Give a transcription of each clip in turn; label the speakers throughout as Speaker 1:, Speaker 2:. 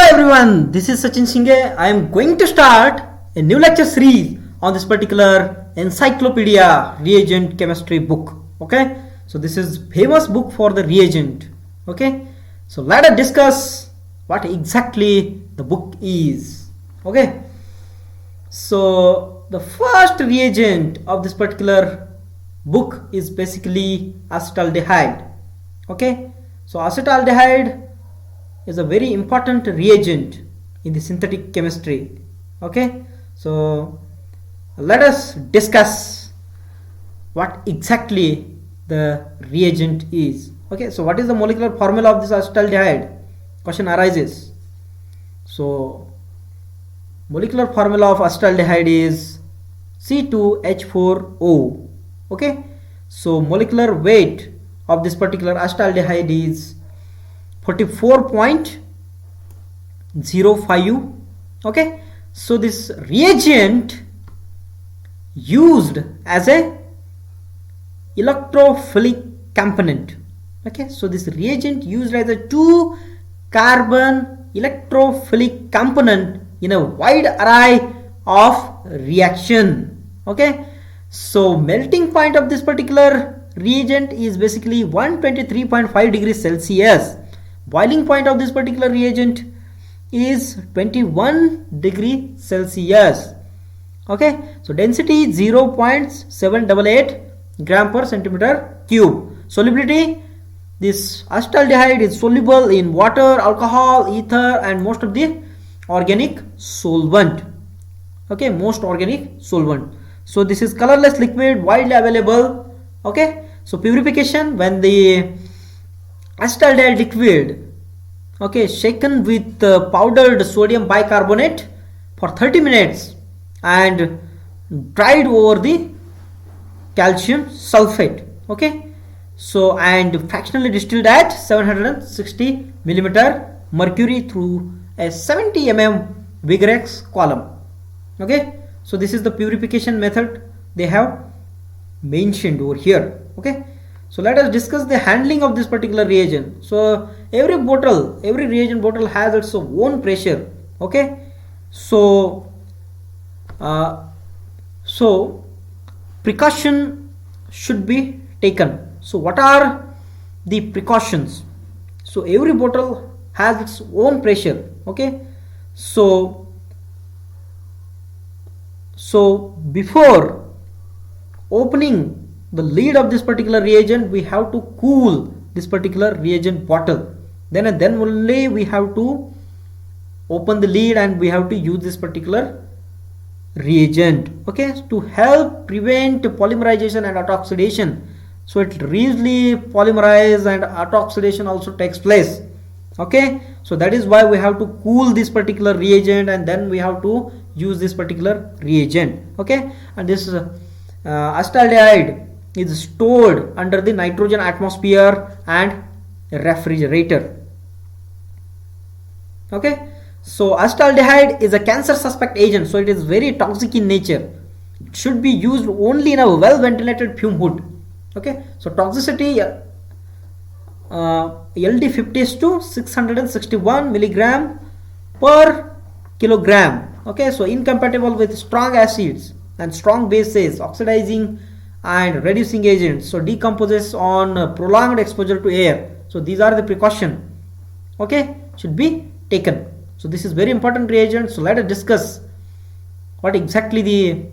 Speaker 1: everyone, this is Sachin Singhe. I am going to start a new lecture series on this particular encyclopedia reagent chemistry book. Okay, so this is famous book for the reagent. Okay, so let us discuss what exactly the book is. Okay, so the first reagent of this particular book is basically acetaldehyde. Okay, so acetaldehyde is a very important reagent in the synthetic chemistry. Okay, so let us discuss what exactly the reagent is. Okay, so what is the molecular formula of this acetaldehyde? Question arises. So molecular formula of acetaldehyde is C2H4O. Okay, so molecular weight of this particular acetaldehyde is 44.05. Okay, so this reagent used as a electrophilic component. Okay, so this reagent used as a 2-carbon electrophilic component in a wide array of reaction. Okay, so melting point of this particular reagent is basically 123.5 degrees Celsius. Boiling point of this particular reagent is 21 degree Celsius. Okay, so density 0.788 gram per centimeter cube. Solubility, this acetaldehyde is soluble in water, alcohol, ether and most of the organic solvent. Okay, most organic solvent. So this is colorless liquid, widely available. Okay, so purification, when the acetaldehyde liquid, okay, shaken with powdered sodium bicarbonate for 30 minutes and dried over the calcium sulfate. Okay, so and fractionally distilled at 760 millimeter mercury through a 70 mm Vigorex column. Okay, so this is the purification method they have mentioned over here. Okay, so let us discuss the handling of this particular reagent. So every reagent bottle has its own pressure. Okay, so precaution should be taken. So what are the precautions? So every bottle has its own pressure. Okay, so before opening the lid of this particular reagent, we have to cool this particular reagent bottle. Then only we have to open the lid and we have to use this particular reagent. Okay, to help prevent polymerization and autoxidation. So it easily polymerize and autoxidation also takes place. Okay, so that is why we have to cool this particular reagent and then we have to use this particular reagent. Okay, and this acetaldehyde is stored under the nitrogen atmosphere and refrigerator. Okay, so acetaldehyde is a cancer suspect agent, so it is very toxic in nature. It should be used only in a well ventilated fume hood. Okay, so toxicity LD50 to 661 milligram per kilogram. Okay, so incompatible with strong acids and strong bases, oxidizing and reducing agents, so decomposes on prolonged exposure to air. So these are the precaution, okay, should be taken. So this is very important reagent. So let us discuss what exactly the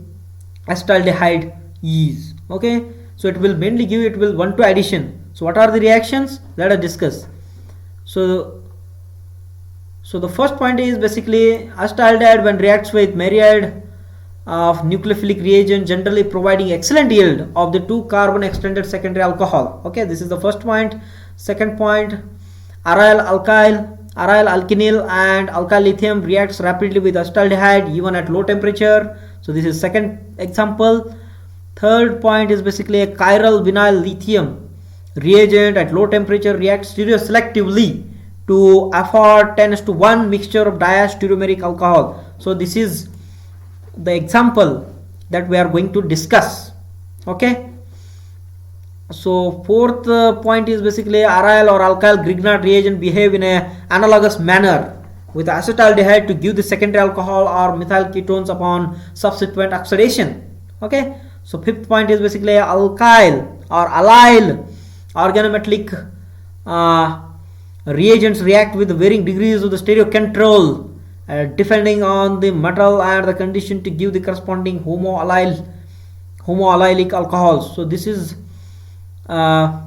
Speaker 1: acetaldehyde is. Okay, so it will mainly give, it will 1,2 addition. So what are the reactions? Let us discuss. So the first point is basically acetaldehyde when reacts with myriad of nucleophilic reagent, generally providing excellent yield of the 2-carbon extended secondary alcohol. Okay, this is the first point. Second point, aryl alkynyl and alkyl lithium reacts rapidly with acetaldehyde even at low temperature. So this is second example. Third point is basically a chiral vinyl lithium reagent at low temperature reacts stereoselectively to afford 10:1 mixture of diastereomeric alcohol. So this is the example that we are going to discuss. Okay, So fourth point is basically aryl or alkyl Grignard reagent behave in a analogous manner with acetaldehyde to give the secondary alcohol or methyl ketones upon subsequent oxidation. Okay, so fifth point is basically alkyl or allyl organometallic reagents react with varying degrees of the stereocontrol depending on the metal and the condition to give the corresponding homoallylic alcohols. So this is the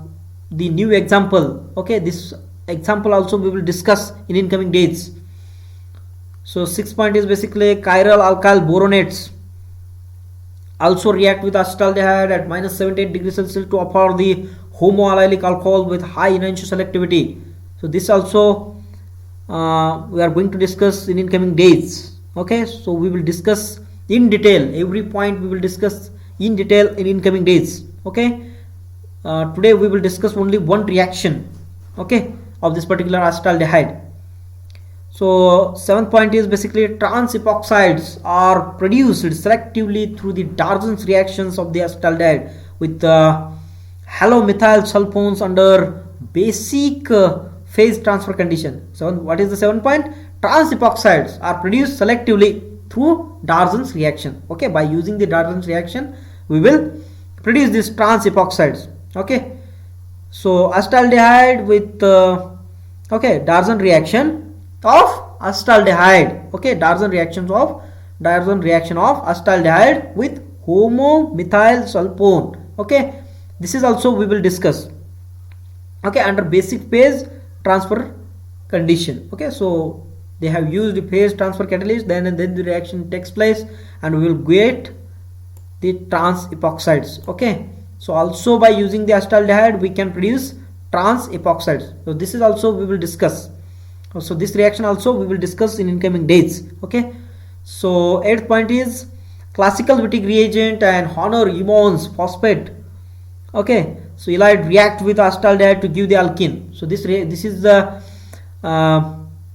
Speaker 1: new example. Okay, this example also we will discuss in incoming days. So sixth point is basically chiral alkyl boronates also react with acetaldehyde at minus 78 degrees Celsius to offer the homoallylic alcohol with high enantiomer selectivity. So this also we are going to discuss in incoming days. Okay, so we will discuss in detail every point, we will discuss in detail in incoming days. Okay, today we will discuss only one reaction, okay, of this particular acetaldehyde. So seventh point is basically trans epoxides are produced selectively through the Darzin's reactions of the acetaldehyde with halomethyl sulfones under basic phase transfer condition. So what is the 7th point? Trans epoxides are produced selectively through Darzin's reaction. Okay, by using the Darzin's reaction we will produce these trans epoxides. Okay, so acetaldehyde with Darzin reaction of acetaldehyde. Okay, Darzin reaction of acetaldehyde with homomethyl sulfone. Okay, this is also we will discuss. Okay, under basic phase transfer condition. Okay, so they have used phase transfer catalyst, then the reaction takes place and we will get the trans epoxides. Okay, so also by using the acetaldehyde we can produce trans epoxides. So this is also we will discuss. So this reaction also we will discuss in incoming days. Okay, so 8th point is classical Wittig reagent and Honor Emmons phosphate. Okay, so halide react with acetaldehyde to give the alkene. So this is the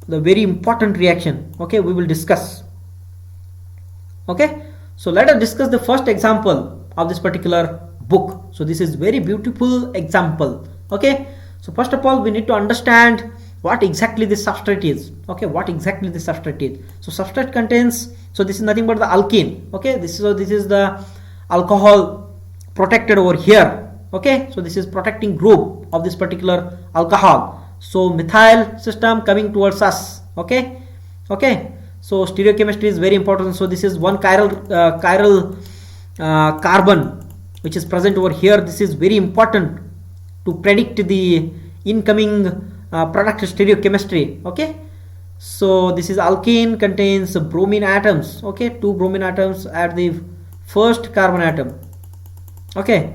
Speaker 1: very important reaction. Okay, we will discuss. Okay, so let us discuss the first example of this particular book. So this is very beautiful example. Okay, so first of all we need to understand what exactly the substrate is. Okay, what exactly the substrate is. So substrate contains, so this is nothing but the alkene. Okay, this is the alcohol protected over here. Okay, so this is protecting group of this particular alcohol. So methyl system coming towards us. Okay, so stereochemistry is very important. So this is one chiral carbon which is present over here. This is very important to predict the incoming product stereochemistry. Okay, so this is alkene contains bromine atoms. Okay, 2 bromine atoms at the first carbon atom. Okay,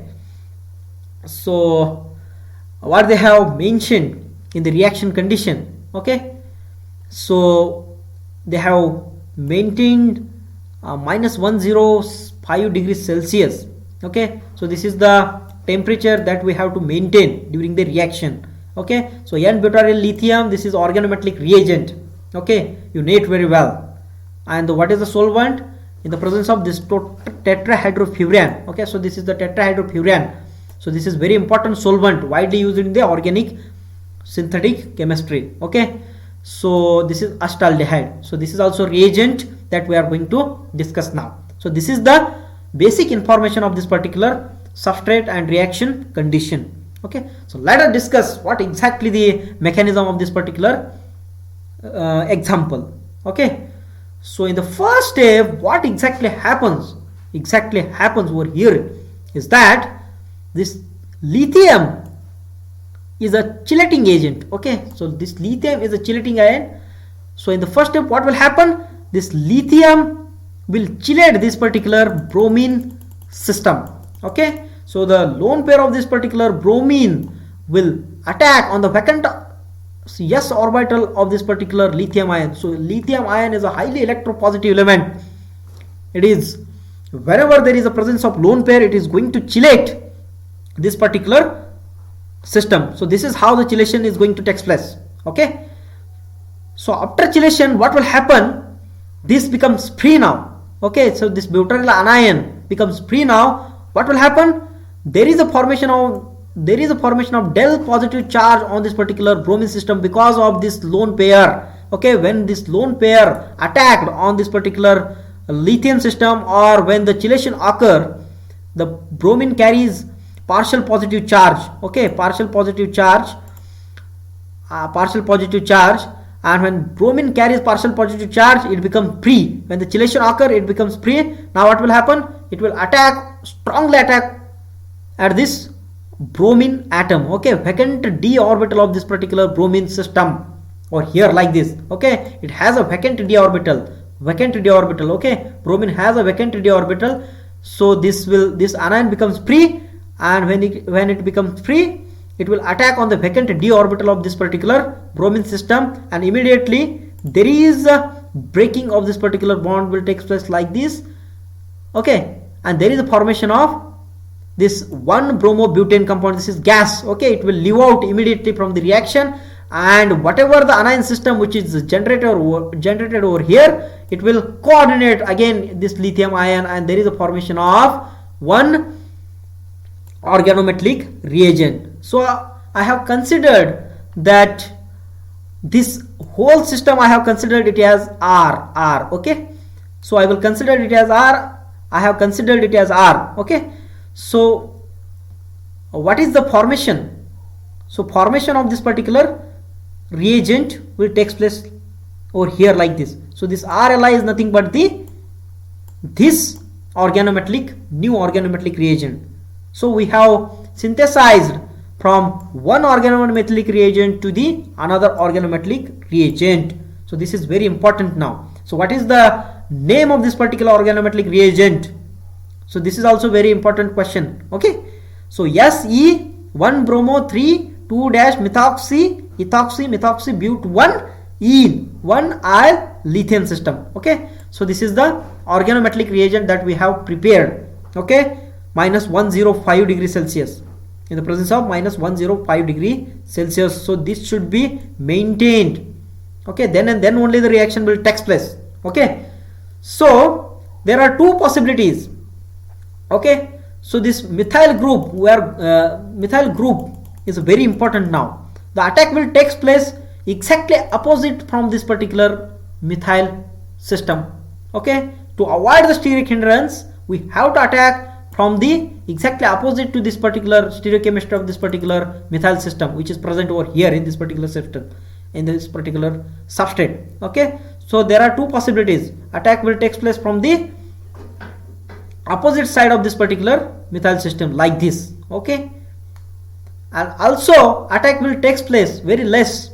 Speaker 1: so what they have mentioned in the reaction condition. Okay, so they have maintained minus 105 degrees Celsius. Okay, so this is the temperature that we have to maintain during the reaction. Okay, so n-butyryl lithium, this is organometallic reagent. Okay, you note very well. And what is the solvent? In the presence of this tetrahydrofuran. Okay, so this is the tetrahydrofuran. So this is very important solvent widely used in the organic synthetic chemistry. Okay, so this is acetaldehyde. So this is also reagent that we are going to discuss now. So this is the basic information of this particular substrate and reaction condition. Okay, so let us discuss what exactly the mechanism of this particular example. Okay, so in the first step what exactly happens over here is that this lithium is a chelating agent. Okay, so this lithium is a chelating ion. So in the first step what will happen? This lithium will chelate this particular bromine system. Okay, so the lone pair of this particular bromine will attack on the vacant s orbital of this particular lithium ion. So lithium ion is a highly electropositive element. It is, whenever there is a presence of lone pair, it is going to chelate this particular system. So this is how the chelation is going to take place. Okay, so after chelation what will happen? This becomes free now. Okay, so this butyryl anion becomes free now. What will happen? There is a formation of del positive charge on this particular bromine system because of this lone pair. okay, when this lone pair attacked on this particular lithium system, or when the chelation occur, the bromine carries partial positive charge, okay, partial positive charge, and when bromine carries partial positive charge, it becomes free. When the chelation occur, it becomes free. Now what will happen? It will strongly attack at this bromine atom, okay, vacant d orbital of this particular bromine system, or here like this, okay, it has a vacant d orbital, okay, bromine has a vacant d orbital. So this anion becomes free, and when it becomes free, it will attack on the vacant d orbital of this particular bromine system, and immediately there is a breaking of this particular bond will take place like this, okay, and there is a formation of this 1-bromobutane compound. This is gas, okay, it will leave out immediately from the reaction, and whatever the anion system which is generated over here, it will coordinate again this lithium ion, and there is a formation of one organometallic reagent. So I have considered that this whole system, I have considered it as R, okay, so I will consider it as R. I have considered it as R, okay. So what is the formation? So formation of this particular reagent will take place over here like this. So this RLI is nothing but this new organometallic reagent. So we have synthesized from one organometallic reagent to the another organometallic reagent. So this is very important now. So what is the name of this particular organometallic reagent? So this is also very important question, okay. So Se 1-bromo 3,2-methoxy-but1-ene 1-all lithium system, okay. So this is the organometallic reagent that we have prepared, okay, minus 105 degrees Celsius, in the presence of minus 105 degree Celsius. So this should be maintained, okay, then and then only the reaction will take place, okay. So there are two possibilities, okay. So this methyl group, methyl group is very important now. The attack will take place exactly opposite from this particular methyl system, okay. To avoid the steric hindrance, we have to attack from the exactly opposite to this particular stereochemistry of this particular methyl system, which is present over here in this particular system, in this particular substrate, okay. So there are two possibilities. Attack will take place from the opposite side of this particular methyl system like this, okay, and also attack will take place very less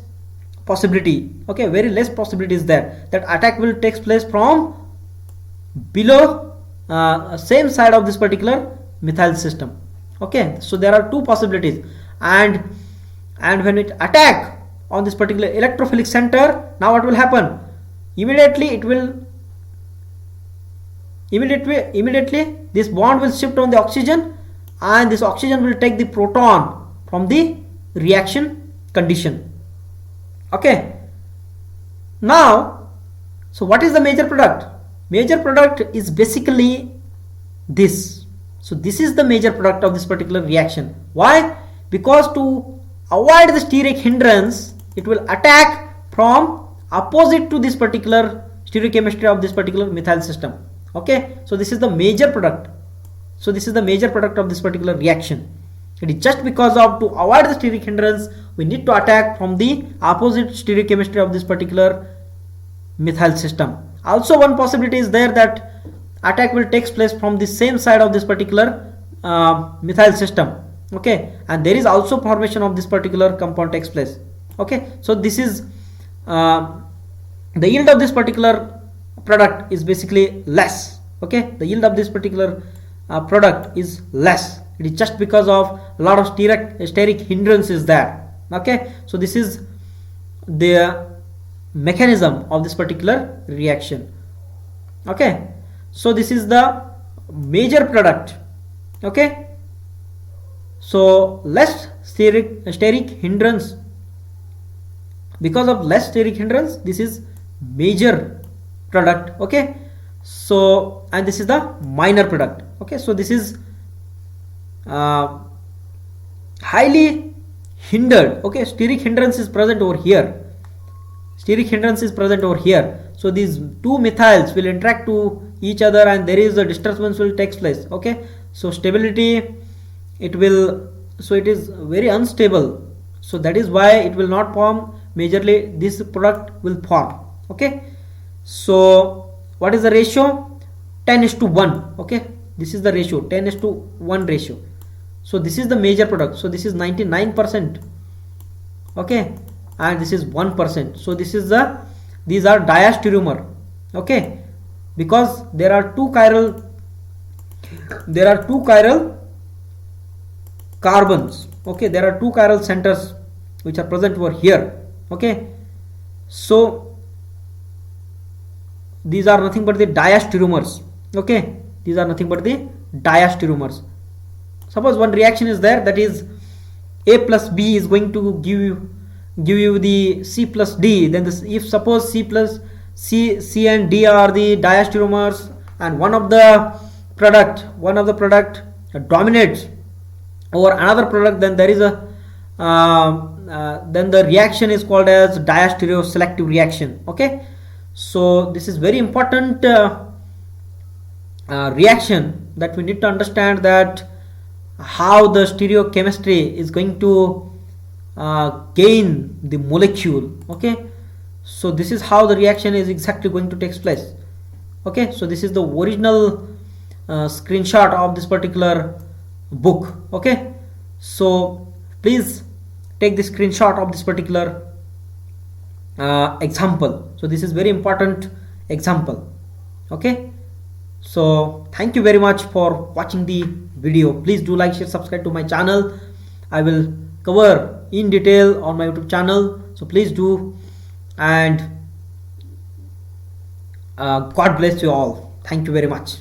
Speaker 1: possibility, okay, very less possibility is there, that attack will take place from below same side of this particular methyl system, okay. So there are two possibilities, and when it attack on this particular electrophilic center, now what will happen? Immediately this bond will shift on the oxygen, and this oxygen will take the proton from the reaction condition, okay. Now, so what is the major product? Major product is basically this. So this is the major product of this particular reaction. Why? Because to avoid the steric hindrance, it will attack from opposite to this particular stereochemistry of this particular methyl system, okay. So this is the major product. So this is the major product of this particular reaction. It is just because of to avoid the steric hindrance, we need to attack from the opposite stereochemistry of this particular methyl system. Also one possibility is there that attack will take place from the same side of this particular methyl system, okay, and there is also formation of this particular compound takes place, okay. So this is the yield of this particular product is basically less, okay. The yield of this particular product is less. It is just because of a lot of steric hindrance is there, okay. So this is the mechanism of this particular reaction, okay. So this is the major product, okay. So less steric hindrance, because of less steric hindrance, this is major product, okay. So and this is the minor product, okay. So this is highly hindered, okay. Steric hindrance is present over here. steric hindrance is present over here. So these two methyls will interact to each other and there is a disturbance will take place. Okay, so stability, it will, so it is very unstable, so that is why it will not form. Majorly this product will form. Okay, so what is the ratio? 10:1. Okay, this is the ratio, 10:1 ratio. So this is the major product, so this is 99%. Okay, and this is 1%. So this is the, these are diastereomer. Okay, because there are two chiral carbons. Okay, there are two chiral centers which are present over here. Okay, so these are nothing but the diastereomers. Okay, these are nothing but the diastereomers. Suppose one reaction is there, that is A plus B is going to give you the C plus D. Then this, if suppose C and D are the diastereomers and one of the product dominates over another product, then there is a then the reaction is called as diastereoselective reaction. Okay, so this is very important reaction that we need to understand, that how the stereochemistry is going to gain the molecule. Okay, so this is how the reaction is exactly going to take place. Okay, so this is the original screenshot of this particular book. Okay, so please take the screenshot of this particular example. So this is very important example. Okay, so thank you very much for watching the video. Please do like, share, subscribe to my channel. I will cover in detail on my YouTube channel, so please do, and God bless you all. Thank you very much.